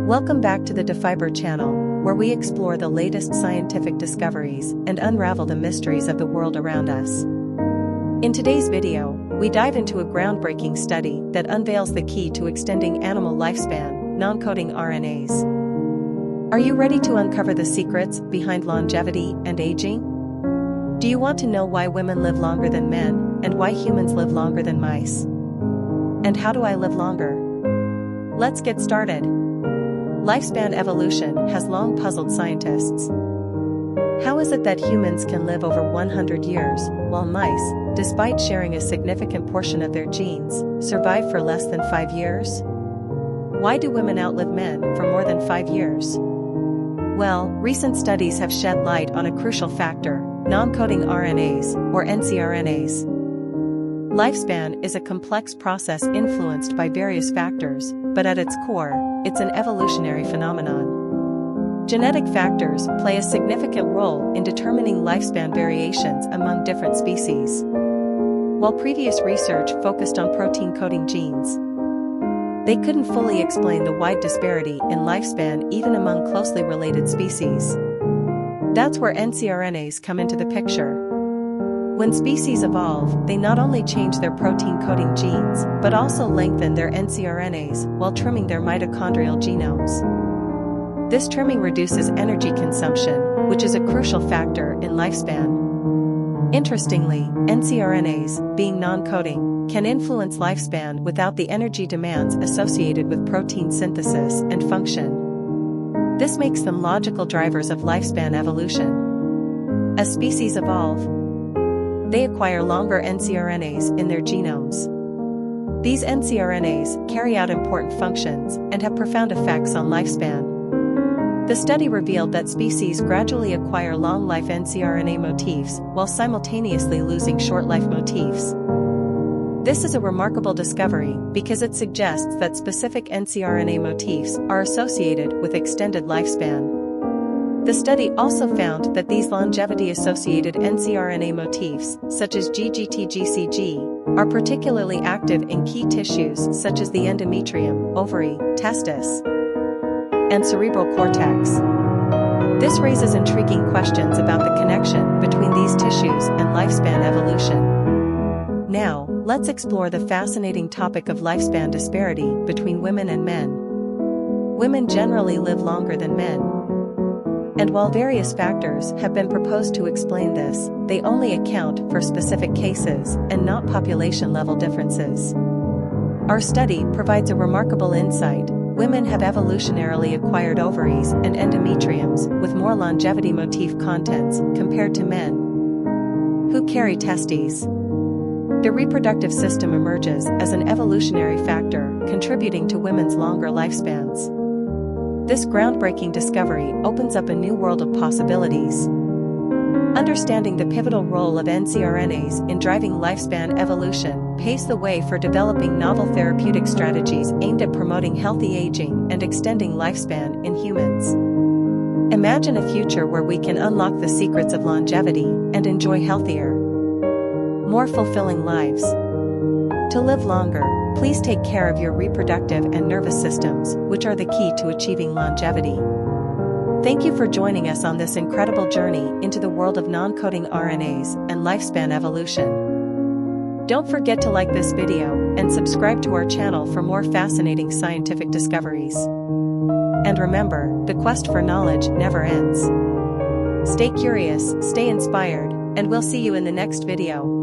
Welcome back to the DeFiber channel, where we explore the latest scientific discoveries and unravel the mysteries of the world around us. In today's video, we dive into a groundbreaking study that unveils the key to extending animal lifespan, noncoding RNAs. Are you ready to uncover the secrets behind longevity and aging? Do you want to know why women live longer than men, and why humans live longer than mice? And how do I live longer? Let's get started. Lifespan evolution has long puzzled scientists. How is it that humans can live over 100 years, while mice, despite sharing a significant portion of their genes, survive for less than 5 years? Why do women outlive men for more than 5 years? Well, recent studies have shed light on a crucial factor: noncoding RNAs, or ncRNAs. Lifespan is a complex process influenced by various factors, but at its core, it's an evolutionary phenomenon. Genetic factors play a significant role in determining lifespan variations among different species. While previous research focused on protein-coding genes, they couldn't fully explain the wide disparity in lifespan even among closely related species. That's where ncRNAs come into the picture. When species evolve, they not only change their protein-coding genes, but also lengthen their ncRNAs while trimming their mitochondrial genomes. This trimming reduces energy consumption, which is a crucial factor in lifespan. Interestingly, ncRNAs, being non-coding, can influence lifespan without the energy demands associated with protein synthesis and function. This makes them logical drivers of lifespan evolution. As species evolve, they acquire longer ncRNAs in their genomes. These ncRNAs carry out important functions and have profound effects on lifespan. The study revealed that species gradually acquire long-life ncRNA motifs while simultaneously losing short-life motifs. This is a remarkable discovery because it suggests that specific ncRNA motifs are associated with extended lifespan. The study also found that these longevity-associated ncRNA motifs, such as GGT-GCG, are particularly active in key tissues such as the endometrium, ovary, testis, and cerebral cortex. This raises intriguing questions about the connection between these tissues and lifespan evolution. Now, let's explore the fascinating topic of lifespan disparity between women and men. Women generally live longer than men. And while various factors have been proposed to explain this, they only account for specific cases and not population-level differences. Our study provides a remarkable insight. Women have evolutionarily acquired ovaries and endometriums with more longevity motif contents compared to men, who carry testes. The reproductive system emerges as an evolutionary factor contributing to women's longer lifespans. This groundbreaking discovery opens up a new world of possibilities. Understanding the pivotal role of ncRNAs in driving lifespan evolution paves the way for developing novel therapeutic strategies aimed at promoting healthy aging and extending lifespan in humans. Imagine a future where we can unlock the secrets of longevity and enjoy healthier, more fulfilling lives. To live longer, please take care of your reproductive and nervous systems, which are the key to achieving longevity. Thank you for joining us on this incredible journey into the world of noncoding RNAs and lifespan evolution. Don't forget to like this video and subscribe to our channel for more fascinating scientific discoveries. And remember, the quest for knowledge never ends. Stay curious, stay inspired, and we'll see you in the next video.